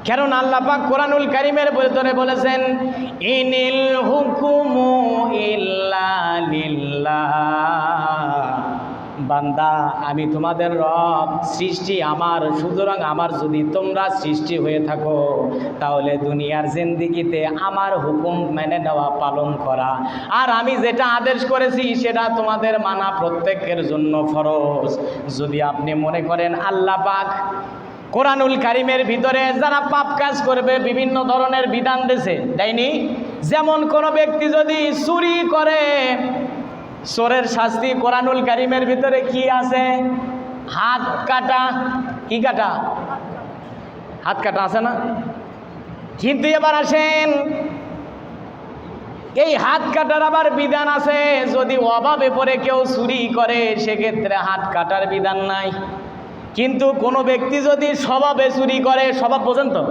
কারণ আল্লাহ পাক কোরআনুল কারীমের ভিতরে বলেছেন, ইনিল হুকুমু ইল্লা লিল্লাহ, বান্দা আমি তোমাদের রব, সৃষ্টি আমার, সুতরাং আমার যদি তোমরা সৃষ্টি হয়ে থাকো তাহলে দুনিয়ার জিন্দেগিতে আমার হুকুম মেনে নেওয়া, পালন করা, আর আমি যেটা আদেশ করেছি সেটা তোমাদের মানা প্রত্যেকের জন্য ফরজ। যদি আপনি মনে করেন আল্লাহ পাক কোরআনুল কারীমের ভিতরে যারা পাপ কাজ করবে বিভিন্ন ধরনের বিধান দিয়েছে, তাইনি? যেমন কোনো ব্যক্তি যদি চুরি করে, চোরের শাস্তি কোরআনুল কারীমের ভিতরে কি আছে? হাত কাটা। কি কাটা? হাত কাটা আছে না? কিন্তু এবার আসেন, এই হাত কাটার আবার বিধান আছে। যদি অভাবে পড়ে কেউ চুরি করে সেক্ষেত্রে হাত কাটার বিধান নাই। কিন্তু কোনো ব্যক্তি যদি স্বভাবে চুরি করে, স্বভাব বোঝেন তো,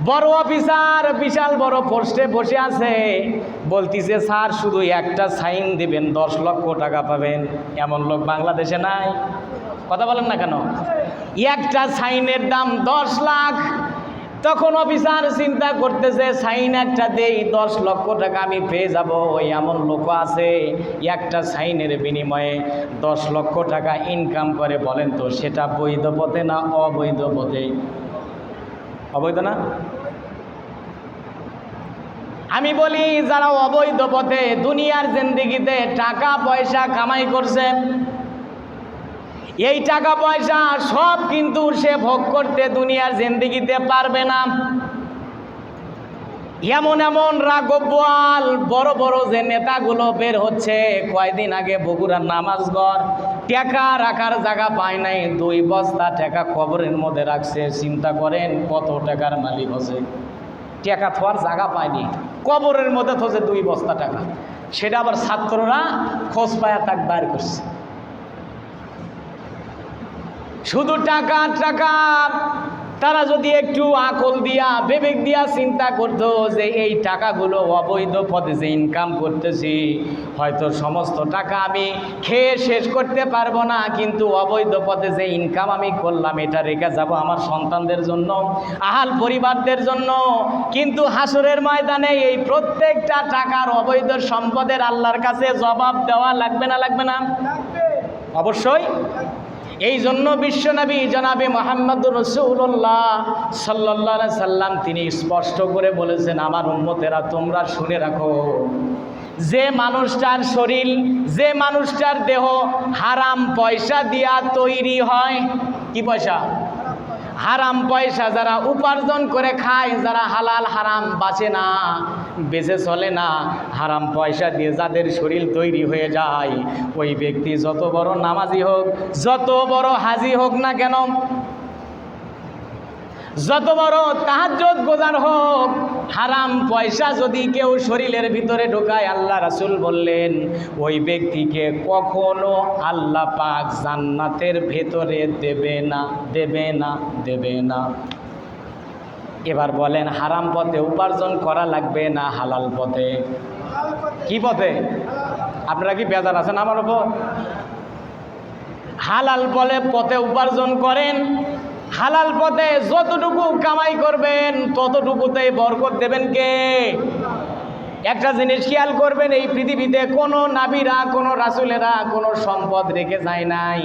বড় অফিসার বিশাল বড় পোস্টে বসে আছে, বলতিছে স্যার শুধু একটা সাইন দিবেন 10 লক্ষ টাকা পাবেন, এমন লোক বাংলাদেশে নাই? কথা বলেন না কেন? একটা সাইনের দাম 10 লাখ। তখন অফিসার চিন্তা করতেছে সাইন একটা দেই 10 লক্ষ টাকা আমি পেয়ে যাব। ওই এমন লোক আছে একটা সাইনের বিনিময়ে 10 লক্ষ টাকা ইনকাম করে। বলেন তো সেটা বৈধ পথে না অবৈধ পথে? অবৈধ না? আমি বলি যারা অবৈধ পথে দুনিয়ার জিন্দেগিতে টাকা পয়সা কামাই করছে, এই টাকা পয়সা সব কিন্তু সে ভোগ করতে দুনিয়ার জিন্দেগিতে পারবে না। এমন এমন রাঘব বোয়াল বড় বড় যে নেতাগুলো বের হচ্ছে, কয়দিন আগে বগুড়ার নামাজগড় টাকা রাখার জায়গা পায় নাই, 2 বস্তা টাকা কবরের মধ্যে রাখছে। চিন্তা করেন কত টাকার মালিক হচ্ছে। টাকা থোয়ার জায়গা পায়নি, কবরের মধ্যে থছে 2 বস্তা টাকা। সেটা আবার ছাত্ররা খোঁজ পায়া তাক বাইর করছে। শুধু টাকা টাকা। তারা যদি একটু আকল দিয়া বিবেক দিয়া চিন্তা করতো যে এই টাকাগুলো অবৈধ পথে যে ইনকাম করতেছি, হয়তো সমস্ত টাকা আমি খেয়ে শেষ করতে পারবো না, কিন্তু অবৈধ পথে যে ইনকাম আমি করলাম এটা রেখে যাব আমার সন্তানদের জন্য, আহাল পরিবারদের জন্য। কিন্তু হাসরের ময়দানে এই প্রত্যেকটা টাকার অবৈধ সম্পদের আল্লাহর কাছে জবাব দেওয়া লাগবে না? লাগবে না? অবশ্যই। এই জন্য বিশ্বনবী জনাবে মুহাম্মদুর রাসূলুল্লাহ সাল্লাল্লাহু আলাইহি সাল্লাম তিনি স্পষ্ট করে বলেছেন, আমার উম্মতেরা তোমরা শুনে রাখো, যে মানুষটার শরীর, যে মানুষটার দেহ হারাম পয়সা দিয়া তৈরি হয়, কি পয়সা? হারাম পয়সা যারা উপার্জন করে খায়, যারা হালাল হারাম বাঁচে না, বেঁচে চলে না, হারাম পয়সা দিয়ে যাদের শরীর তৈরি হয়ে যায়, ওই ব্যক্তি যত বড় নামাজি হোক, যত বড় হাজি হোক না কেন, যত বড় তাহাজ্জুদ গোজার হোক, হারাম পয়সা যদি কেউ শরীরের ভিতরে ঢোকায়, আল্লাহ রাসূল বললেন ওই ব্যক্তিকে কখনো আল্লাহ পাক জান্নাতের ভেতরে দেবে না, দেবে না, দেবে না। এবার বলেন হারাম পথে উপার্জন করা লাগবে না হালাল পথে? কি পথে? আপনারা কি বেজার আছেন আমার উপর? হালাল পথে উপার্জন করেন, হালাল পথে যতটুকু কামাই করবেন ততটুকুতেই বরকত দেবেন কে? একটা জিনিস খেয়াল করবেন, এই পৃথিবীতে কোনো নাবিরা, কোনো রাসূলেরা কোনো সম্পদ রেখে যায় নাই।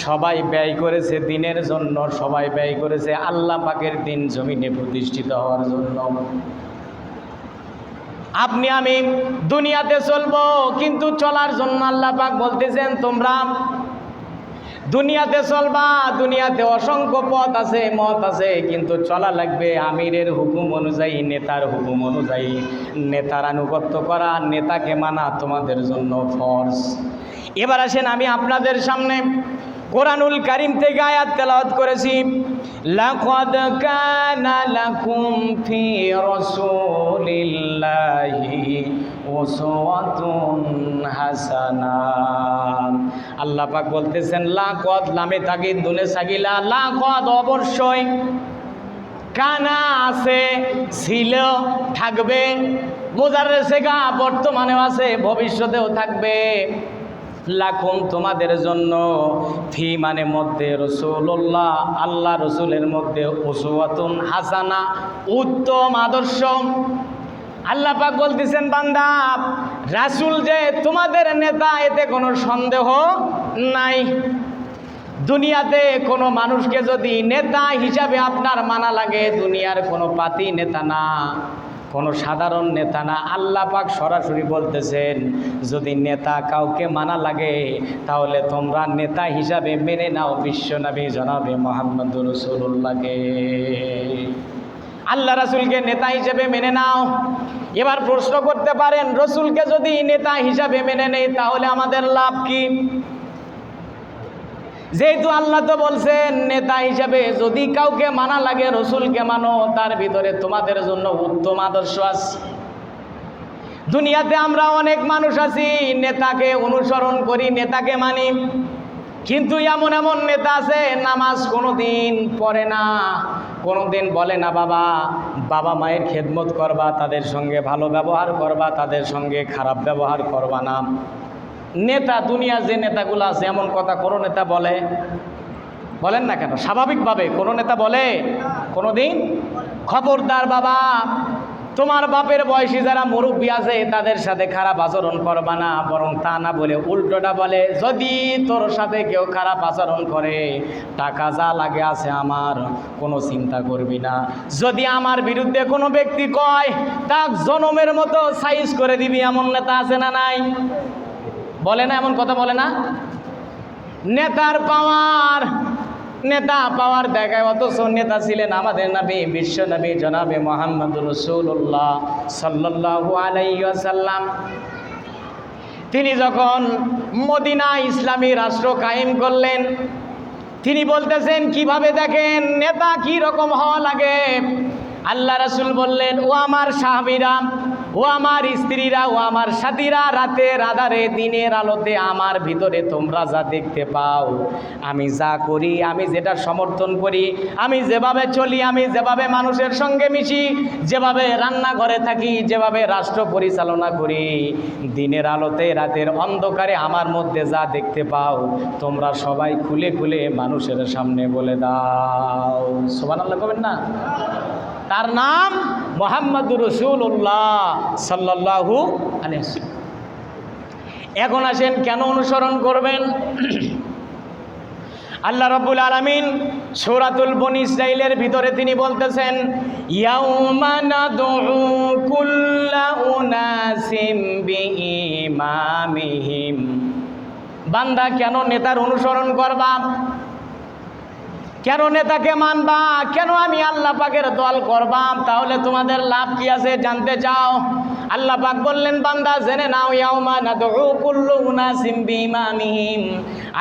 সবাই ব্যয় করেছে দিনের জন্য, সবাই ব্যয় করেছে আল্লাহ পাকের দিন জমিনে প্রতিষ্ঠিত হওয়ার জন্য। আপনি আমি দুনিয়াতে চলবো, কিন্তু চলার জন্য আল্লাহ পাক বলতেছেন তোমরা দুনিয়াতে চলবা, দুনিয়াতে অসংখ্য পথ আছে, মত আছে, কিন্তু চলা লাগবে আমিরের হুকুম অনুযায়ী, নেতার হুকুম অনুযায়ী। নেতার আনুগত্য করা, নেতাকে মানা তোমাদের জন্য ফরজ। এবার আসেন আমি আপনাদের সামনে কোরআনুল কারীম থেকে আয়াত তেলাওয়াত করেছি, লাকাদ কানা লাকুম ফি রাসূলিল্লাহি উসওয়াতুন হাসানাহ। আল্লাহ পাক বলতেছেন লাকাদ, লামে তাকিদ দুনে সাগিলা, লাকাদ অবশ্যই, কানা আছে, ছিল, থাকবে, মুজাররে সেগা বর্তমানেও আছে, ভবিষ্যতেও থাকবে। লাকুম তোমাদের জন্য, ফি মানে মধ্যে, রাসূলুল্লাহ আল্লাহ রসুলের মধ্যে, উসওয়াতুন হাসানা উত্তম আদর্শ। আল্লাহ পাক বলতেছেন বান্দা রাসূল যে তোমাদের নেতা এতে কোনো সন্দেহ নাই। দুনিয়াতে কোনো মানুষকে যদি নেতা হিসাবে আপনার মানা লাগে, দুনিয়ার কোনো পাতি নেতা না, কোনো সাধারণ নেতা না। আল্লাহ পাক সরাসরি বলতেছেন যদি নেতা কাউকে মানা লাগে তাহলে তোমরা নেতা হিসাবে মেনে নাও বিশ্বনবী জনাবে মুহাম্মদুর রাসূলুল্লাহকে। আল্লাহ রাসূলকে নেতা হিসেবে মেনে নাও। এবার প্রশ্ন করতে পারেন রসুলকে যদি নেতা হিসাবে মেনে নেই তাহলে আমাদের লাভ কি? যেহেতু আল্লাহ তো বলছেন নেতা হিসাবে যদি কাউকে মানা লাগে রসুলকে মানো, তার ভিতরে তোমাদের জন্য উত্তম আদর্শ আছে। দুনিয়াতে আমরা অনেক মানুষ আছি নেতাকে অনুসরণ করি, নেতাকে মানি, কিন্তু এমন এমন নেতা আছে নামাজ কোনোদিন পড়ে না, কোনোদিন বলে না বাবা মায়ের খেদমত করবা, তাদের সঙ্গে ভালো ব্যবহার করবা, তাদের সঙ্গে খারাপ ব্যবহার করবা না। নেতা দুনিয়ার যে নেতাগুলো আছে এমন কথা কোনো নেতা বলেন না কেন? স্বাভাবিকভাবে কোনো নেতা বলে কোনোদিন? খবরদার বাবা, তোমার বাপের বয়সী যারা মুরব্বী আছে তাদের সাথে খারাপ আচরণ করবা না, বরং তা না বলে উল্টোটা বলে যদি তোর সাথে কেউ খারাপ আচরণ করে টাকা যা লাগে আছে আমার, কোনো চিন্তা করবি না। যদি আমার বিরুদ্ধে কোনো ব্যক্তি কয় তাক জনমের মতো সাইজ করে দিবি, এমন নেতা আছে না নাই? বলে না? এমন কথা বলে না? নেতার পাওয়ার, নেতা পাওয়ার দেখায়, অথচ নেতা ছিলেন আমাদের নবী বিশ্ব নবী জনাবে মুহাম্মদুর রাসূলুল্লাহ সাল্লাল্লাহু আলাইহি ওয়াসাল্লাম। তিনি যখন মদিনা ইসলামী রাষ্ট্র কায়েম করলেন, তিনি বলতেছেন কিভাবে দেখেন নেতা কি রকম হওয়া লাগে। আল্লাহ রাসূল বললেন ও আমার সাহাবীরা, ও আমার স্ত্রীরা, ও আমার সাথীরা, রাতের আধারে দিনের আলোতে আমার ভিতরে তোমরা যা দেখতে পাও, আমি যা করি, আমি যেটা সমর্থন করি, আমি যেভাবে চলি, আমি যেভাবে মানুষের সঙ্গে মিশি, যেভাবে রান্নাঘরে থাকি, যেভাবে রাষ্ট্র পরিচালনা করি, দিনের আলোতে রাতের অন্ধকারে আমার মধ্যে যা দেখতে পাও তোমরা সবাই খুলে খুলে মানুষের সামনে বলে দাও। সুবহানাল্লাহ বলবেন না? তার নাম মুহাম্মদুর রাসূলুল্লাহ সাল্লাল্লাহু আলাইহি ওয়াসাল্লাম। এখন আসেন কেন অনুসরণ করবেন? আল্লাহ রাব্বুল আলামিন সূরাতুল বনী ইসরাঈলের ভিতরে তিনি বলতেছেন ইয়াউমা নাদউ কুল্লা উনাসিম বিইমামিহিম। বান্দা কেন নেতার অনুসরণ করবা? কেন নেতাকে মানবা? কেন আমি আল্লাহ পাকের দল করবাম? তাহলে তোমাদের লাভ কি আছে জানতে চাও? আল্লাহ পাক বললেন বান্দা জেনে নাও ইয়াউমা নাদউ কুল্লু উনাসিম বিইমামিহিম।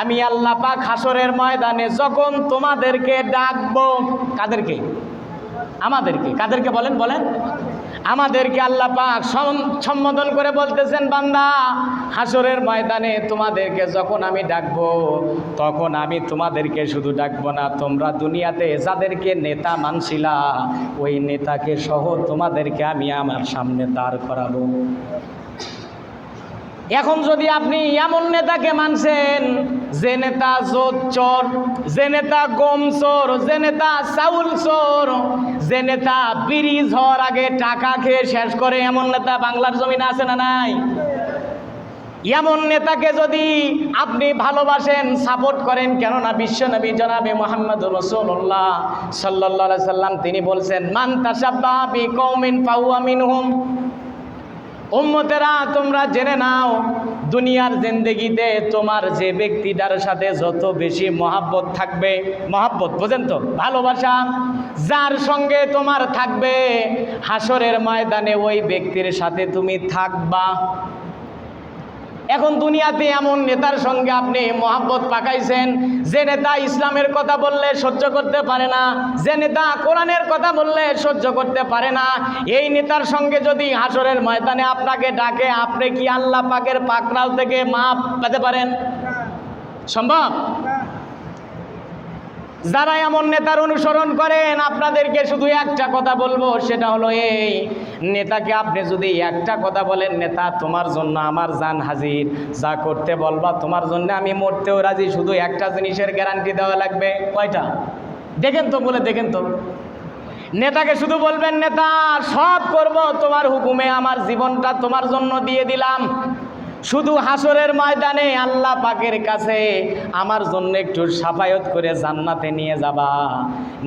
আমি আল্লাহ পাক হাসরের ময়দানে যখন তোমাদেরকে ডাকবো, কাদেরকে? আমাদেরকে। কাদেরকে বলেন? আমাদেরকে আল্লাহ পাক সম্বোধন করে বলতেছেন বান্দা হাসরের ময়দানে তোমাদেরকে যখন আমি ডাকবো তখন আমি তোমাদেরকে শুধু ডাকবো না, তোমরা দুনিয়াতে যাদেরকে নেতা মানছিলা ওই নেতাকে সহ তোমাদেরকে আমি আমার সামনে দাঁড় করাবো। এখন যদি আপনি এমন নেতাকে মানছেন যে নেতা জোট চোর, যে নেতা গম চোর, যে নেতা চাউল চোর, যে নেতা ব্রিজ হওয়ার আগে টাকা খেয়ে শেষ করে, এমন নেতা বাংলার জমিনে আছে না নাই? এমন নেতাকে যদি আপনি ভালোবাসেন, সাপোর্ট করেন, কেননা বিশ্বনবী জনাবে মুহাম্মদুর রাসূলুল্লাহ সাল্লাল্লাহু আলাইহি সাল্লাম তিনি বলছেন মান তাশাব্বাহা বিকওমিন ফাহুয়া মিনহুম। উম্মতেরা তোমরা জেনে নাও দুনিয়ার জিন্দেগিতে তোমার যে ব্যক্তিটার সাথে যত বেশি মহাব্বত থাকবে, মহাব্বত বোঝেন তো, ভালোবাসা, যার সঙ্গে তোমার থাকবে হাসরের ময়দানে ওই ব্যক্তির সাথে তুমি থাকবা। এখন দুনিয়াতে এমন নেতার সঙ্গে আপনি মহাব্বত পাকাইছেন যে নেতা ইসলামের কথা বললে সহ্য করতে পারে না, যে নেতা কোরআনের কথা বললে সহ্য করতে পারে না, এই নেতার সঙ্গে যদি হাসরের ময়দানে আপনাকে ডাকে, আপনি কি আল্লাহ পাকের পাকড়াও থেকে মাপ পেতে পারেন? সম্ভব? যারা এমন নেতার অনুসরণ করেন, আপনাদেরকে শুধু একটা কথা বলবো, সেটা হলো এই, নেতাকে আপনি যদি একটা কথা বলেন, নেতা তোমার জন্য আমার জান হাজির, যা করতে বলবা তোমার জন্য আমি মরতেও রাজি, শুধু একটা জিনিসের গ্যারান্টি দেওয়া লাগবে। কয়টা? দেখেন তো, বলে দেখেন তো। নেতাকে শুধু বলবেন, নেতা সব করব তোমার হুকুমে, আমার জীবনটা তোমার জন্য দিয়ে দিলাম, শুধু হাসরের ময়দানে আল্লাহ পাকের কাছে আমার জন্য একটু শাফায়াত করে জান্নাতে নিয়ে যাবা।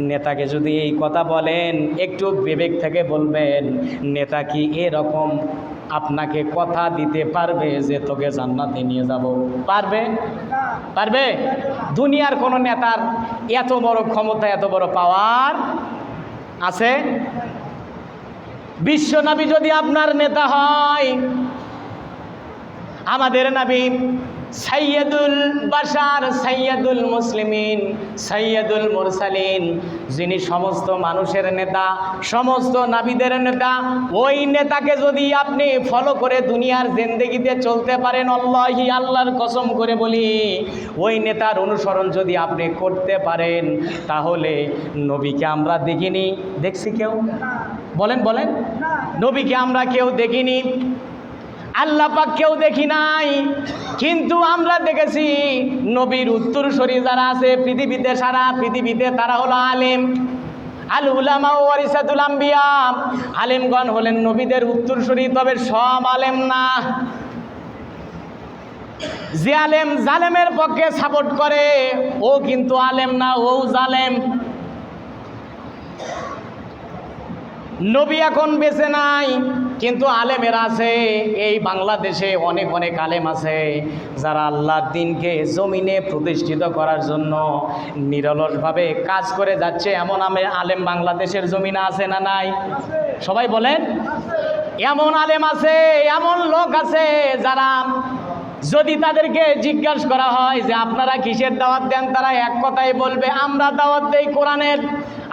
নেতাকে যদি এই কথা বলেন, একটু বিবেক থেকে বলবেন, নেতা কি এরকম আপনাকে কথা দিতে পারবে যে তোকে জান্নাতে নিয়ে যাব? পারবে? পারবে? দুনিয়ার কোনো নেতার এত বড় ক্ষমতা, এত বড় পাওয়ার আছে? বিশ্বনবী যদি আপনার নেতা হয়, আমাদের নবী সাইয়্যিদুল বাশার, সাইয়্যিদুল মুসলিমিন, সাইয়্যিদুল মুরসালিন, যিনি সমস্ত মানুষের নেতা, সমস্ত নবীদের নেতা, ওই নেতাকে যদি আপনি ফলো করে দুনিয়ার জিন্দেগিতে চলতে পারেন, আল্লাহি, আল্লাহর কসম করে বলি, ওই নেতার অনুসরণ যদি আপনি করতে পারেন, তাহলে নবীকে আমরা দেখিনি, দেখছি কেউ? বলেন বলেন, নবীকে আমরা কেউ দেখিনি, আল্লাহ পাক কেউ দেখি নাই, কিন্তু আমরা দেখেছি নবীর উত্তরসূরি যারা আছে পৃথিবীতে, সারা পৃথিবীতে, তারা হলো আলেম। আল উলামা ওয়ারিসাতুল আম্বিয়া, আলেমগণ হলেন নবীদের উত্তরসূরি, তবে সব আলেম না। যে আলেম জালেমের পক্ষে সাপোর্ট করে, ও কিন্তু আলেম না, ও জালেম। নবী এখন বেঁচে নাই, কিন্তু আলেমের আছে। এই বাংলাদেশে অনেক অনেক আলেম আছে যারা আল্লাহর দ্বীনকে জমিনে প্রতিষ্ঠিত করার জন্য নিরলসভাবে কাজ করে যাচ্ছে। এমন আলেম বাংলাদেশের জমিনে আছে না নাই? সবাই বলেন। এমন আলেম আছে, এমন লোক আছে যারা যদি তাদেরকে জিজ্ঞাসা করা হয় যে আপনারা কিসের দাওয়াত দেন, তারা এক কথাই বলবে, আমরা দাওয়াত দেই কোরআনের,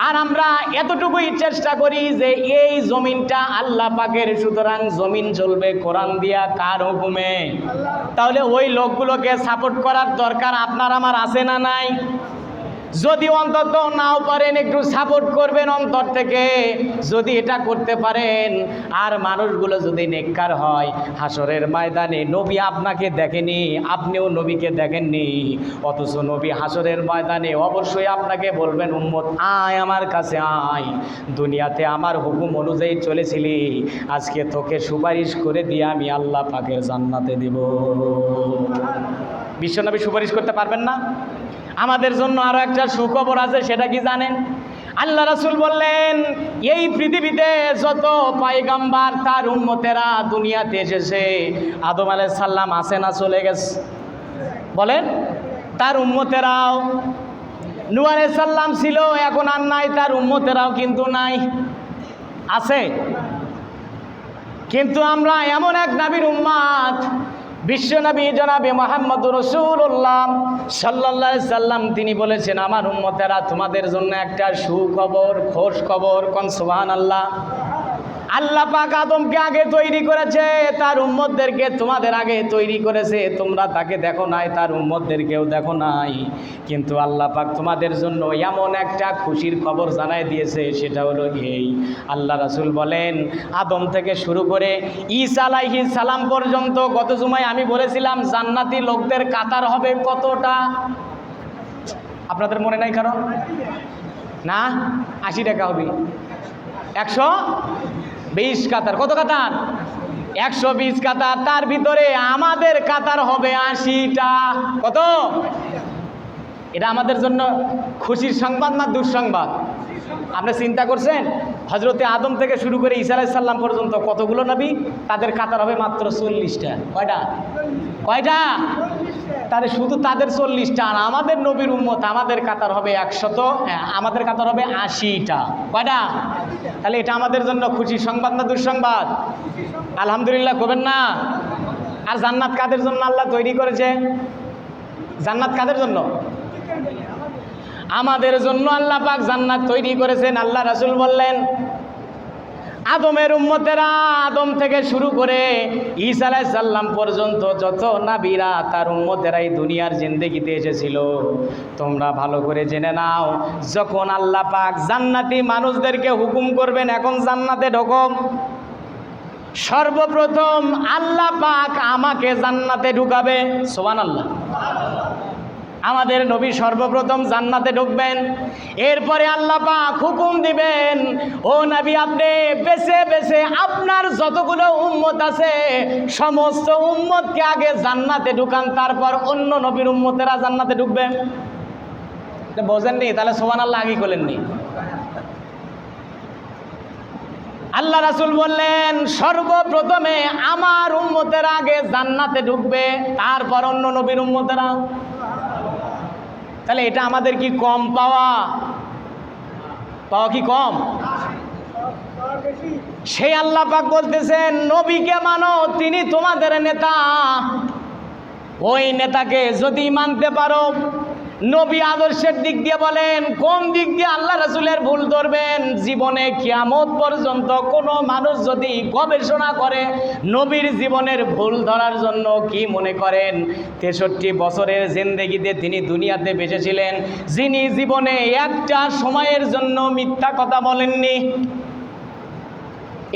আর আমরা এতটুকুই চেষ্টা করি যে এই জমিনটা আল্লাহ পাকের, সুতরাং জমিন চলবে কোরআন দিয়া, কার হুকুমে? তাহলে ওই লোকগুলোকে সাপোর্ট করার দরকার আপনার আমার আছে না নাই? যদি অন্তত নাও পারেন, একটু সাপোর্ট করবেন অন্তর থেকে, যদি এটা করতে পারেন। আর মানুষগুলো যদি নেককার হয়, হাসরের ময়দানে নবী আপনাকে দেখেনি, আপনিও নবীকে দেখেননি, অথচ নবী হাসরের ময়দানে অবশ্যই আপনাকে বলবেন, উম্মত আয় আমার কাছে আয়, দুনিয়াতে আমার হুকুম অনুযায়ী চলেছিলি, আজকে তোকে সুপারিশ করে দিয়ে আমি আল্লাহ পাকের জান্নাতে দেব। বিশ্বনবী সুপারিশ করতে পারবেন না? আমাদের জন্য আরো একটা সুখবর আছে, সেটা কি জানেন? আল্লাহ রাসূল বললেন, এই পৃথিবীতে যত পয়গম্বর তার উম্মতেরা দুনিয়াতে এসেছে, আদম আলাইহিস সালাম আছে না চলে গেছে? বলেন। তার উম্মতেরাও, নূহ আলাইহিস সালাম ছিল, এখন আর নাই, তার উম্মতেরাও কিন্তু নাই, আছে। কিন্তু আমরা এমন এক নবীর উম্মত, বিশ্বনবী জনাবে মুহাম্মদুর রাসূলুল্লাহ সাল্লাল্লাহু আলাইহি সাল্লাম, তিনি বলেছেন, আমার উম্মতেরা তোমাদের জন্য একটা সুখবর, খোশ খবর, কোন সুবহানাল্লাহ। আল্লাহ পাক আদমকে আগে তৈরি করেছে, তার উম্মতদেরকে তোমাদের আগে তৈরি করেছে, তোমরা তাকে দেখো নাই, তার উম্মতদেরকেও দেখো নাই, কিন্তু আল্লাহ পাক তোমাদের জন্য এমন একটা খুশির খবর জানাই দিয়েছে, সেটা হলো এই। আল্লাহ রাসূল বলেন, আদম থেকে শুরু করে ঈসা আলাইহিস সালাম পর্যন্ত, গত জুমায় আমি বলেছিলাম জান্নাতি লোকদের কাতার হবে কতটা, আপনাদের মনে নাই কারণ? না, 80 টাকা হবে, 120 কাতার। কত কাতার? 120 কাতার। তার ভিতরে আমাদের কাতার হবে 80টা। কত? এটা আমাদের জন্য খুশির সংবাদ না দুঃসংবাদ? আপনি চিন্তা করছেন, হজরতে আদম থেকে শুরু করে ঈসা আলাইহিস সালাম পর্যন্ত কতগুলো নবী, তাদের কাতার হবে মাত্র 40টা। কয়টা? কয়টা? তাহলে শুধু তাদের 40টা, আর আমাদের নবীর উম্মত, আমাদের কাতার হবে 100, আমাদের কাতার হবে 80টা। কয়টা? তাহলে এটা আমাদের জন্য খুশির সংবাদ না দুঃসংবাদ? আলহামদুলিল্লাহ করবেন না? আর জান্নাত কাদের জন্য আল্লাহ তৈরি করেছে? জান্নাত কাদের জন্য? আমাদের জন্য আল্লাহ পাক জান্নাত তৈরি করেছেন। আল্লাহ রাসূল বললেন, আদমের উম্মতেরা, আদম থেকে শুরু করে ঈসা আলাইহিস সালাম পর্যন্ত যত নবীরা তার উম্মতেরাই দুনিয়ার জিন্দেগিতে এসেছিল। তোমরা ভালো করে জেনে নাও, যখন আল্লাহ পাক জান্নাতি মানুষদেরকে হুকুম করবেন এখন জান্নাতে ঢোকো, সর্বপ্রথম আল্লাহ পাক আমাকে জান্নাতে ঢুকাবে। সুবহানাল্লাহ। আমাদের নবী সর্বপ্রথম জান্নাতে ঢুকবেন, এরপরে আল্লাহ পাক হুকুম দিবেন, ও নবী আপনি বেছে বেছে আপনার যতগুলো উম্মত আছে সমস্ত উম্মতকে আগে জান্নাতে ঢুকান, তারপর অন্য নবীর উম্মতেরা জান্নাতে ঢুকবে। বোঝেননি? তাহলে সুবহানাল্লাহ আগে বলেননি। আল্লাহ রাসূল বললেন সর্বপ্রথমে আমার উম্মতেরা আগে জান্নাতে ঢুকবে, তারপর অন্য নবীর উম্মতেরা। তাহলে এটা আমাদের কি কম পাওয়া? পাওয়া কি কম? সেই আল্লাহ পাক বলতেছেন নবীকে মানো, তিনি তোমাদের নেতা। ওই নেতাকে যদি মানতে পারো, নবী আদর্শের দিক দিয়ে বলেন কোন দিক দিয়ে আল্লাহ রাসূলের ভুল ধরবেন, জীবনে কিয়ামত পর্যন্ত কোনো মানুষ যদি গবেষণা করে নবীর জীবনের ভুল ধরার জন্য, কি মনে করেন 63 বছরের জিন্দেগিতে তিনি দুনিয়াতে বেঁচেছিলেন, যিনি জীবনে একটা সময়ের জন্য মিথ্যা কথা বলেননি?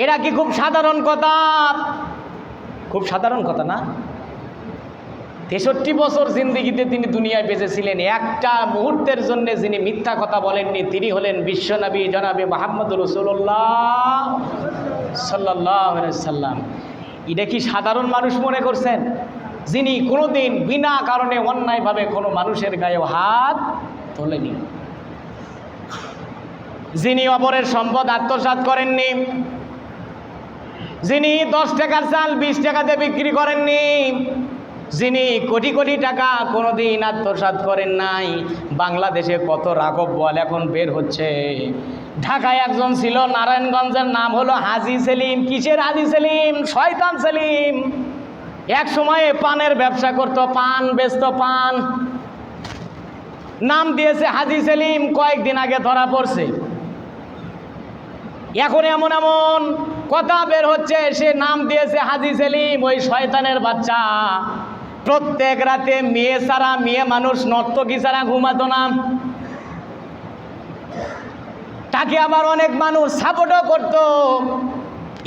এরা কি খুব সাধারণ কথা? খুব সাধারণ কথা না? 63 বছর জিন্দেগিতে তিনি দুনিয়ায় বেঁচেছিলেন, একটা মুহূর্তের জন্য যিনি মিথ্যা কথা বলেননি তিনি হলেন বিশ্বনবী জনাবে মুহাম্মদ রাসূলুল্লাহ সাল্লাল্লাহু আলাইহি সাল্লাম। এটা কি সাধারণ মানুষ মনে করছেন? যিনি কোনোদিন বিনা কারণে অন্যায়ভাবে কোনো মানুষের গায়ে হাত তোলেনি, যিনি অপরের সম্পদ আত্মসাৎ করেননি, যিনি 10 টাকার চাল 20 টাকাতে বিক্রি করেননি, যিনি কোটি কোটি টাকা কোনোদিন আত্মসাৎ করেন নাই। বাংলাদেশে কত রাঘব বল এখন বের হচ্ছে। ঢাকায় একজন ছিল, নারায়ণগঞ্জের নাম হলো হাজী সেলিম। কিসের হাজী সেলিম? শয়তান সেলিম। এক সময়ে পানের ব্যবসা করত, পান বেচত, পান, নাম দিয়েছে হাজী সেলিম। কয়েকদিন আগে ধরা পড়ছে। এখন এমন এমন কথা বের হচ্ছে, সে নাম দিয়েছে হাজী সেলিম। ওই শয়তানের বাচ্চা প্রত্যেক রাতে মেয়ে ছাড়া, মেয়ে মানুষ নর্তকী ছাড়া ঘুমাতো না। তাকে আবার অনেক মানুষ সাপোর্টও করত।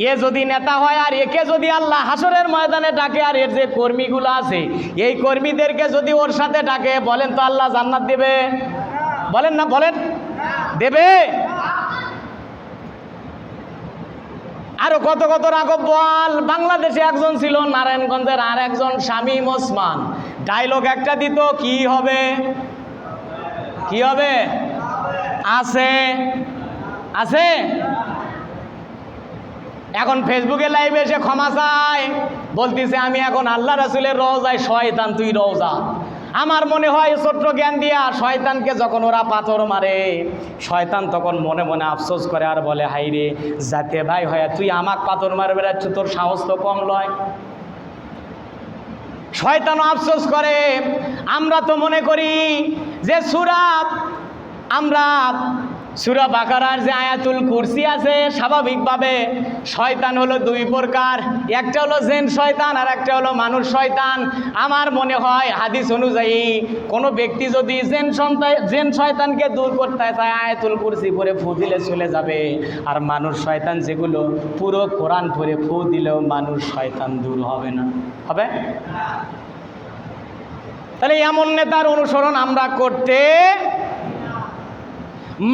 এ যদি নেতা হয় আর একে যদি আল্লাহ হাসরের ময়দানে ডাকে, আর এর যে কর্মীগুলো আছে এই কর্মীদেরকে যদি ওর সাথে ডাকে, বলেন তো আল্লাহ জান্নাত দেবে? বলেন না, বলেন দেবে? আরো কত কত রাঘব বল। বাংলাদেশে একজন ছিল নারায়ণগঞ্জের, আর একজন শামীম ওসমান। ডায়লগ একটা দিত, কি হবে? কি হবে? আছে আছে। এখন ফেসবুকে লাইভে এসে ক্ষমা চায়, বলতেছে আমি এখন আল্লাহ রাসূলের রওজায়, শয়তান তুই রওজা। আমার মনে হয় ছোট্ট জ্ঞান দিয়া শয়তানকে যখন ওরা পাথর মারে, শয়তান তখন মনে মনে আফসোস করে আর বলে, হাই রে জাতে ভাই হয় তুই আমাকে পাথর মারে বেড়াচ্ছ, তোর সাহস তো কম লয়। শয়তানও আফসোস করে। আমরা তো মনে করি যে সূরা বাকারার যে আয়াতুল কুরসি আছে, স্বাভাবিকভাবে শয়তান হলো দুই প্রকার, একটা হলো জিন শয়তান আর একটা হলো মানুষ শয়তান। আমার মনে হয় হাদিস অনুযায়ী কোনো ব্যক্তি যদি জিন শয়তানকে দূর করতে চায় আয়াতুল কুরসি পড়ে ফু দিলে চলে যাবে। আর মানুষ শয়তান যেগুলো পুরো কোরআন পড়ে ফু দিলেও মানুষ শয়তান দূর হবে না। হবে? তাহলে এমন নেতার অনুসরণ আমরা করতে,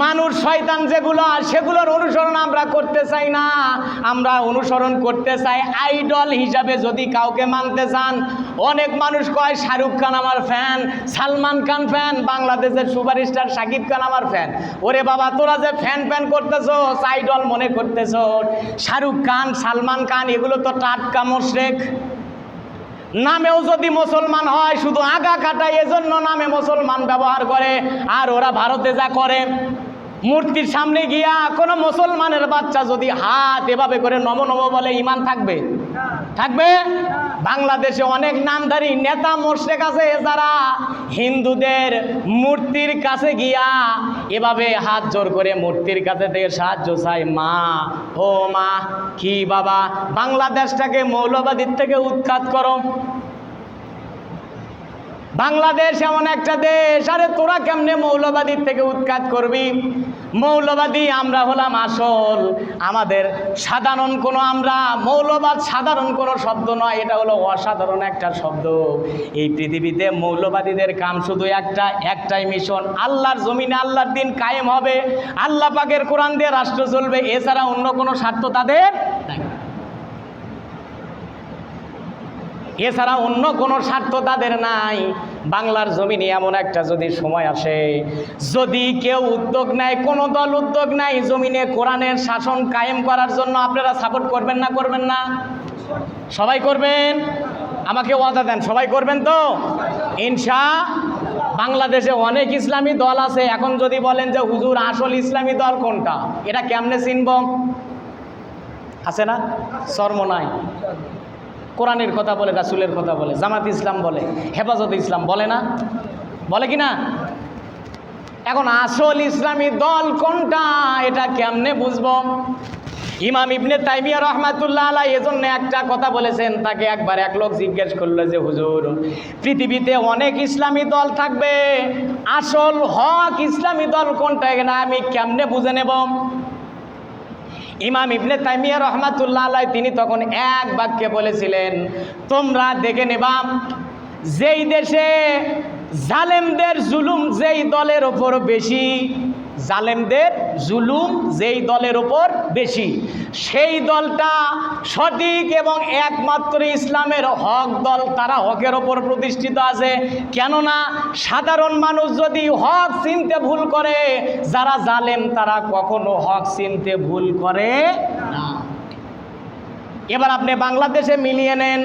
মানুষ শয়তান যেগুলো সেগুলোর অনুসরণ আমরা করতে চাই না। আমরা অনুসরণ করতে চাই আইডল হিসাবে। যদি কাউকে মানতে চান, অনেক মানুষ কয় শাহরুখ খান আমার ফ্যান, সালমান খান ফ্যান, বাংলাদেশের সুপারস্টার শাকিব খান আমার ফ্যান। ওরে বাবা, তোরা যে ফ্যান করতেছো, আইডল মনে করতেছো শাহরুখ খান, সালমান খান, এগুলো তো টাটকা মুশরিক। নামেও যদি মুসলমান হয়, শুধু আগা কাটায়, এজন্য নামে মুসলমান ব্যবহার করে। আর ওরা ভারতে যা করে, মূর্তির সামনে গিয়া কোনো মুসলমানের বাচ্চা যদি হাত এভাবে করে নম নম বলে, ইমান থাকবে? থাকবে? বাংলাদেশে অনেক নামধারী নেতা মোশরেক আছে যারা হিন্দুদের মূর্তির কাছে গিয়া এভাবে হাত জোর করে মূর্তির কাছে থেকে সাহায্য চায়, মা ও মা, কি বাবা বাংলাদেশটাকে মৌলবাদীর থেকে উৎখাত করো। বাংলাদেশ এমন একটা দেশ, আরে তোরা কেমনে মৌলবাদীর থেকে উৎখাত করবি? মৌলবাদী আমরা হলাম আসল, আমাদের সাধারণ কোনো, আমরা মৌলবাদ সাধারণ কোনো শব্দ নয়, এটা হলো অসাধারণ একটা শব্দ। এই পৃথিবীতে মৌলবাদীদের কাম শুধু একটাই মিশন, আল্লাহর জমিনে আল্লাহর দিন কায়েম হবে, আল্লাহ পাকের কোরআন দিয়ে রাষ্ট্র চলবে, এছাড়া অন্য কোনো স্বার্থ তাদের নাই। এছাড়া অন্য কোনো স্বার্থ তাদের নাই। বাংলার জমিনে এমন একটা যদি সময় আসে, যদি কেউ উদ্যোগ নেয়, কোনো দল উদ্যোগ নেয় জমিনে কোরআনের শাসন কায়েম করার জন্য, আপনারা সাপোর্ট করবেন না? করবেন না? সবাই করবেন? আমাকে ওয়াদা দেন, সবাই করবেন তো বাংলাদেশে অনেক ইসলামী দল আছে, এখন যদি বলেন যে হুজুর আসল ইসলামী দল কোনটা, এটা কেমনে চিনব? আছে না? শর্ম নাই? কোরআনের কথা বলে, রাসূলের কথা বলে, জামাত ইসলাম বলে, হেফাজত ইসলাম বলে না? বলে কি না? এখন আসল ইসলামী দল কোনটা এটা কেমনে বুঝবো? ইমাম ইবনে তাইমিয়া রহমাতুল্লাহ আলাইহি এজন্য একটা কথা বলেছেন, তাকে একবার এক লোক জিজ্ঞেস করলো যে হুজুর, পৃথিবীতে অনেক ইসলামী দল থাকবে, আসল হক ইসলামী দল কোনটা, এখানে আমি কেমনে বুঝে নেব? ইমাম ইবনে তাইমিয়া রহমাতুল্লাহ আলাইহি তিনি তখন এক বাক্যে বলেছিলেন, তোমরা দেখে নেবা যেই দেশে জালেমদের জুলুম যেই দলের ওপর বেশি, জালেমদের জুলুম যেই দলের ওপর বেশি, সেই দলটা সঠিক এবং একমাত্র ইসলামের হক দল, তারা হকের ওপর প্রতিষ্ঠিত আছে। কেননা সাধারণ মানুষ যদি হক চিনতে ভুল করে, যারা জালেম তারা কখনো হক চিনতে ভুল করে না। এবার আপনি বাংলাদেশে মিলিয়ে নেন,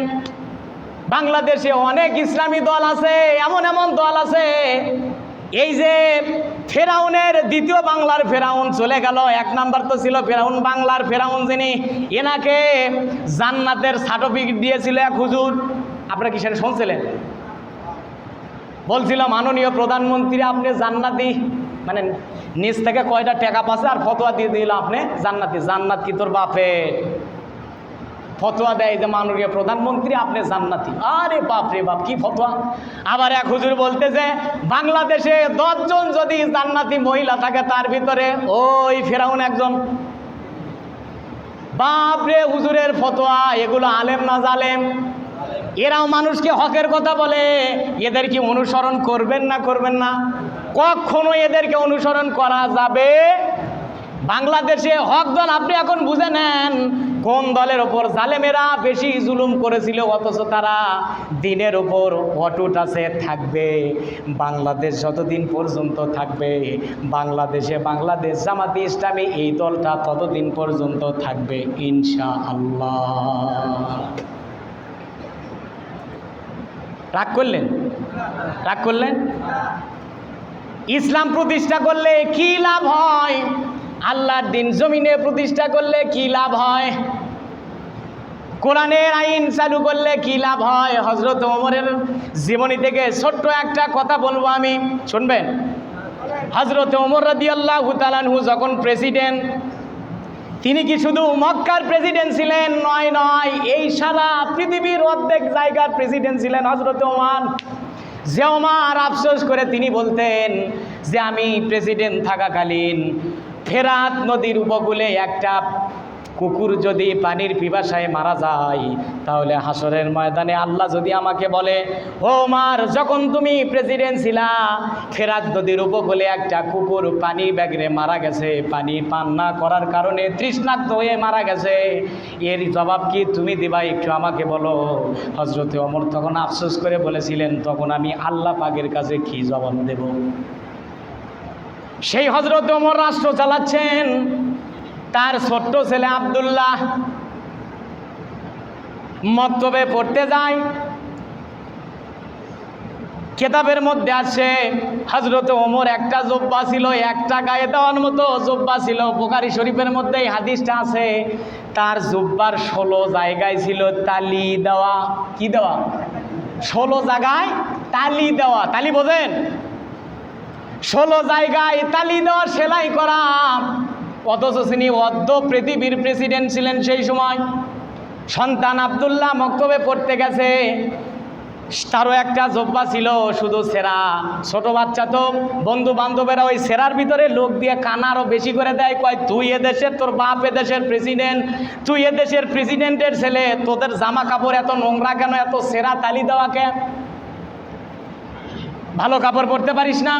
বাংলাদেশে অনেক ইসলামী দল আছে, এমন এমন দল আছে, এই যে ফেরাউনের দ্বিতীয় বাংলার ফেরাউন চলে গেল, এক নাম্বার তো ছিল ফেরাউন, বাংলার ফেরাউন যিনি, এনাকে জান্নাতের সার্টিফিকেট দিয়েছিল এক হুজুর। আপনারা কি সেটা শুনছিলেন? বলছিল মাননীয় প্রধানমন্ত্রী আপনি জান্নাতি, মানে নিজ থেকে কয়টা টাকা পাচ্ছে আর ফতোয়া দিয়ে দিল আপনি জান্নাতি। জান্নাত কি তোর বাপের? ফতোয়া দেয় যে মাননীয় প্রধানমন্ত্রী আপনি জান্নাতি। আরে বাপ রে বাপ, কি ফতোয়া! আবার এক হুজুর বলতেছে বাংলাদেশে 10 জন যদি জান্নাতি মহিলা থাকে তার ভিতরে ওই ফেরাউন একজন। বাপ রে, হুজুরের ফতোয়া, এগুলো আলেম না জালেম? এরাও মানুষকে হকের কথা বলে, এদের কি অনুসরণ করবেন না করবেন না? কখনো এদেরকে অনুসরণ করা যাবে? বাংলাদেশে হক দল আপনি এখন বুঝে নেন কোন দলের ওপর জালেমেরা বেশি জুলুম করেছিল, অথচ তারা দিনের ওপর অটুট আছে, থাকবে। বাংলাদেশ যতদিন পর্যন্ত থাকবে, বাংলাদেশে বাংলাদেশ জামাতে ইসলামী এই দলটা ততদিন পর্যন্ত থাকবে ইনশাআল্লাহ। রাগ করলেন? রাগ করলেন? ইসলাম প্রতিষ্ঠা করলে কি লাভ হয়? আল্লাহর দিন জমিনে প্রতিষ্ঠা করলে কি লাভ হয়? কোরআনের আইন চালু করলে কি লাভ হয়? হযরত ওমরের জীবনী থেকে ছোট্ট একটা কথা বলবো আমি, শুনবেন? হযরত ওমর রাদিয়াল্লাহু তাআলা আনহু যখন প্রেসিডেন্ট, তিনি কি শুধু মক্কার প্রেসিডেন্ট ছিলেন? নয় নয়, এই সারা পৃথিবীর অর্ধেক জায়গার প্রেসিডেন্ট ছিলেন হযরত ওমর। যে ওমর আফসোস করে তিনি বলতেন যে আমি প্রেসিডেন্ট থাকাকালীন ফেরাত নদীর উপকূলে একটা কুকুর যদি পানির পিপাসায় মারা যায়, তাহলে হাসরের ময়দানে আল্লাহ যদি আমাকে বলে, ও ওমর, যখন তুমি প্রেসিডেন্ট ছিলা ফেরাত নদীর উপকূলে একটা কুকুর পানি ব্যাগরে মারা গেছে, পানি পান না করার কারণে তৃষ্ণার্ত হয়ে মারা গেছে, এর জবাব কি তুমি দিবা? একটু আমাকে বলো। হযরত ওমর তখন আফসোস করে বলেছিলেন, তখন আমি আল্লাহ পাকের কাছে কি জবাব দেব? সেই হযরত ওমর রাষ্ট্র চালাচ্ছেন, তার ছোট্ট ছেলে আব্দুল্লাহ মক্তবে পড়তে যায়। কেতাবের মধ্যে আছে হযরত ওমর একটা জুব্বা ছিল, একটা গায়ে দেওয়ার মতো জুব্বা ছিল। বুখারী শরীফের মধ্যে এই হাদিসটা আছে। তার জুব্বার 16 জায়গায় ছিল তালি দেওয়া। কি দেওয়া? 16 জায়গায় তালি দেওয়া। তালি বোঝেন? 16 জায়গায় তালি দেওয়া, সেলাই করা। অথচ তিনি অর্ধ পৃথিবীর প্রেসিডেন্ট ছিলেন সেই সময়। সন্তান আব্দুল্লাহ মক্তবে পড়তে গেছে, তারও একটা জব্বা ছিল শুধু সেরা। ছোট বাচ্চা তো, বন্ধু বান্ধবেরা ওই সেরার ভিতরে লোক দিয়ে কানা আরও বেশি করে দেয়। কয় তুই এদেশের, তোর বাপ এদেশের প্রেসিডেন্ট, তুই এদেশের প্রেসিডেন্টের ছেলে, তোদের জামা কাপড় এত নোংরা কেন, এত সেরা তালি দেওয়াকে? ভালো কাপড় পরতে পারিস না?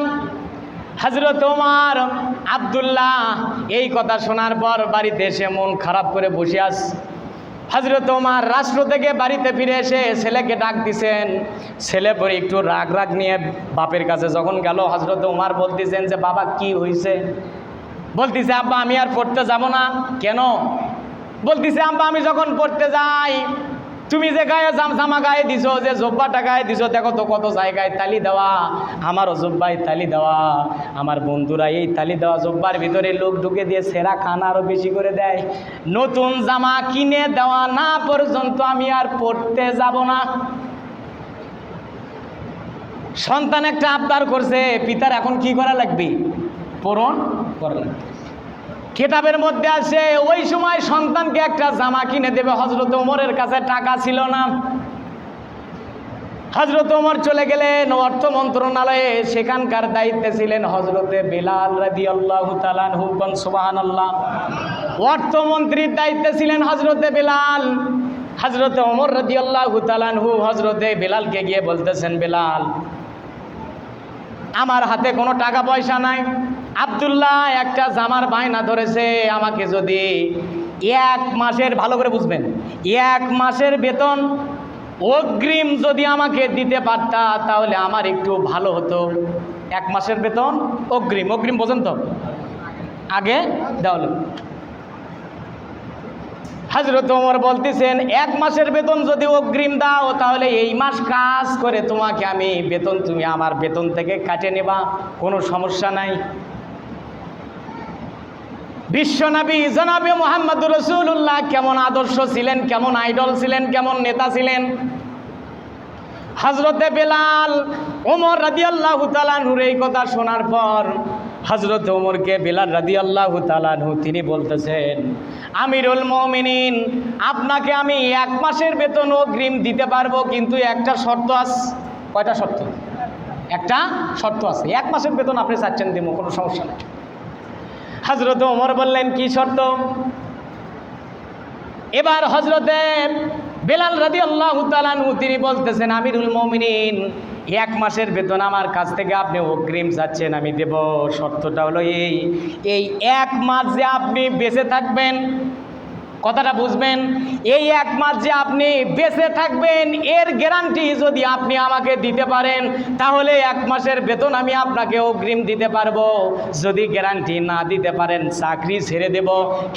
হযরত ওমর আব্দুল্লাহ এই কথা শোনার পর বাড়িতে এসে মন খারাপ করে বসে আস। হযরত ওমর রাষ্ট্র থেকে বাড়িতে ফিরে এসে ছেলেকে ডাক দিছেন। ছেলে পরে একটু রাগ রাগ নিয়ে বাপের কাছে যখন গেল, হযরত ওমর বলতেছেন যে বাবা কি হয়েছে? বলতেছে আব্বা আমি আর পড়তে যাব না। কেন? বলতেছে আব্বা আমি যখন পড়তে যাই, তুমি যে গায়ে জামা গায়ে দিছো, যে জব্বাটা গায়ে দিছো, দেখো তো কত জায়গায় তালি দেওয়া। আমারও জব্বায় তালি দেওয়া। আমার বন্ধুরা এই তালি দেওয়া জব্বার ভিতরে লোক ঢুকে দিয়ে সেরা খানা আরও বেশি করে দেয়। নতুন জামা কিনে দেওয়া না পর্যন্ত আমি আর পড়তে যাব না। সন্তান একটা আবদার করছে, পিতার এখন কি করা লাগবে? পূরণ করা লাগবে। কিতাবের মধ্যে আছে ওই সময় সন্তানকে একটা জামা কিনে দেবে, হযরত ওমরের কাছে টাকা ছিল না। হযরত ওমর চলে গেলেন অর্থ মন্ত্রণালয়ে, সেখানকার দায়িত্বে ছিলেন হযরতে বেলাল রাদিয়াল্লাহু তাআলা আনহু। সুবহানাল্লাহ। অর্থমন্ত্রীর দায়িত্বে ছিলেন হযরতে বেলাল। হযরতে ওমর রাদিয়াল্লাহু তাআলা আনহু হযরতে বেলালকে গিয়ে বলতেছেন, বেলাল আমার হাতে কোনো টাকা পয়সা নাই, আব্দুল্লাহ একটা জামার বায়না ধরেছে, আমাকে যদি 1 মাসের, ভালো করে বুঝবেন, 1 মাসের বেতন অগ্রিম যদি আমাকে দিতে পারতা তাহলে আমার একটু ভালো হতো। 1 মাসের বেতন অগ্রিম, অগ্রিম বোঝেন তো, আগে দেওয়া লাগবে। হযরত ওমর বলতেছেন 1 মাসের বেতন যদি অগ্রিম দাও তাহলে এই মাস কাজ করে তোমাকে আমি বেতন, তুমি আমার বেতন থেকে কাটে নেবা, কোনো সমস্যা নাই। বিশ্বনবী জনাবে মুহাম্মদুর রাসূলুল্লাহ কেমন আদর্শ ছিলেন, কেমন আইডল ছিলেন, কেমন নেতা ছিলেন। হযরতে বেলাল ওমর রাদিয়াল্লাহু তাআলা আনহুর এই কথা শোনার পর হযরত ওমরকে বেলাল রাদিয়াল্লাহু তাআলা আনহু তিনি বলতেছেন, আমিরুল মুমিনিন আপনাকে আমি 1 মাসের বেতন অগ্রিম দিতে পারবো, কিন্তু একটা শর্ত আছে। কয়টা শর্ত? একটা শর্ত আছে। 1 মাসের বেতন আপনি চাচ্ছেন দিব, কোনো সমস্যা নেই। হযরত ওমর বললেন কি শর্ত? এবার হযরতে বেলাল রাদিয়াল্লাহু তাআলা আনহু তিনি বলতেছেন, আমিরুল মুমিনিন 1 মাসের বেতন আমার কাছ থেকে আপনি অগ্রিম চাচ্ছেন, আমি দেব। শর্তটা হলো এই 1 মাস যে আপনি বেঁচে থাকবেন, কথাটা বুঝবেন, এই 1 মাস যে আপনি বেঁচে থাকবেন এর গ্যারান্টি যদি আপনি আমাকে দিতে পারেন তাহলে 1 মাসের বেতন আমি আপনাকে অগ্রিম দিতে পারবো। যদি গ্যারান্টি না দিতে পারেন চাকরি ছেড়ে দেব,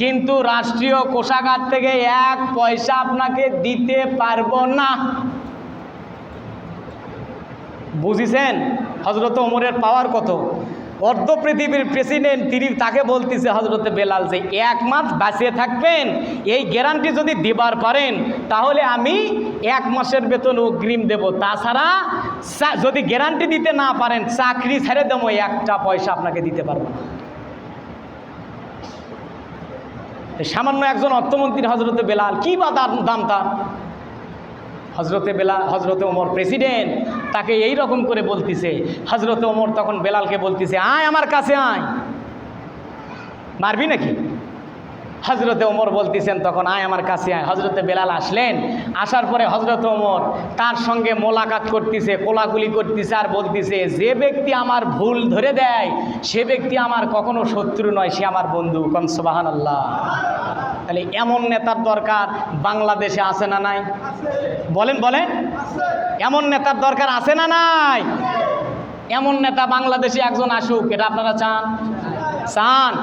কিন্তু রাষ্ট্রীয় কোষাগার থেকে 1 পয়সা আপনাকে দিতে পারবো না। বুঝিছেন হযরত ওমরের পাওয়ার কত? অর্ধ পৃথিবীর প্রেসিডেন্ট, তিনি তাকে বলতেছে হযরতে বেলাল যে 1 মাস বাঁচিয়ে থাকবেন, এই গ্যারান্টি যদি দিবার পারেন তাহলে আমি 1 মাসের বেতন অগ্রিম দেব, তাছাড়া যদি গ্যারান্টি দিতে না পারেন চাকরি ছেড়ে দেবো, 1টা পয়সা আপনাকে দিতে পারবো না। সামান্য একজন অর্থমন্ত্রী হযরতে বেলাল, কি বা দাম তার? হযরতে ওমর প্রেসিডেন্ট, তাকে এই রকম করে বলতেছে। হযরতে ওমর তখন বেলালকে বলতেছে, আয় আমার কাছে আয়। মারবি নাকি? হযরতে ওমর বলতেছেন তখন, আয় আমার কাছে আয়। হযরতে বেলাল আসলেন। আসার পরে হযরতে ওমর তার সঙ্গে মোলাকাত করতেছে, কোলাকুলি করতেছে, আর বলতেছে, যে ব্যক্তি আমার ভুল ধরে দেয় সে ব্যক্তি আমার কখনো শত্রু নয়, সে আমার বন্ধু। কোন সুবহানাল্লাহ। তাহলে এমন নেতার দরকার বাংলাদেশে আছে না নাই? বলেন বলেন, এমন নেতার দরকার আছে না নাই? এমন নেতা বাংলাদেশে একজন আসুক, এটা আপনারা চান? চান?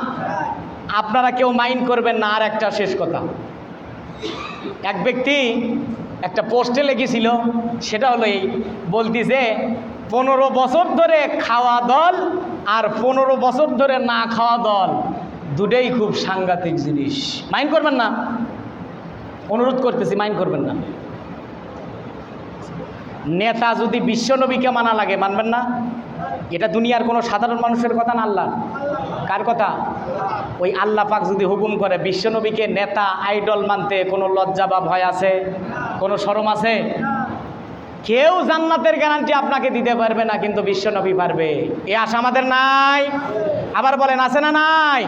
আপনারা কেউ মাইন্ড করবেন না। আর একটা শেষ কথা, এক ব্যক্তি একটা পোস্টে লিখেছিল, সেটা হলো এই, বলতেছে 15 বছর ধরে খাওয়া দল আর 15 বছর ধরে না খাওয়া দল দুটোই খুব সাংঘাতিক জিনিস। মাইন্ড করবেন না, অনুরোধ করতেছি, মাইন্ড করবেন না। নেতা যদি বিশ্বনবীকে মানা লাগে, মানবেন না? এটা দুনিয়ার কোনো সাধারণ মানুষের কথা না, আল্লাহ। কার কথা? ওই আল্লাহ পাক যদি হুকুম করে বিশ্বনবীকে নেতা আইডল মানতে কোনো লজ্জা বা ভয় আছে? কোনো শরম আছে? কেউ জান্নাতের গ্যারান্টি আপনাকে দিতে পারবে না, কিন্তু বিশ্বনবী পারবে। এ আশা আমাদের নাই? আবার বলেন, আছে না নাই?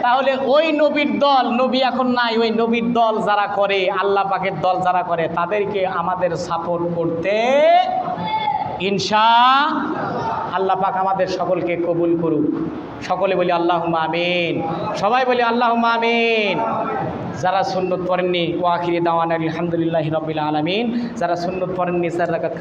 তাহলে ওই নবীর দল, নবী এখন নাই, ওই নবীর দল যারা করে, আল্লাহ পাকের দল যারা করে, তাদেরকে আমাদের সাপোর্ট করতে আল্লাহ পাক আমাদের সকলকে কবুল করুক। সকলে বলি আল্লাহুম্মা আমিন। সবাই বলি আল্লাহুম্মা আমিন। যারা সুন্নত পড়েননি, ওয়া আখিরি দাওয়ানা আলহামদুলিল্লাহি রাব্বিল আলামিন। যারা সুন্নত পড়েননি 4 রাকাত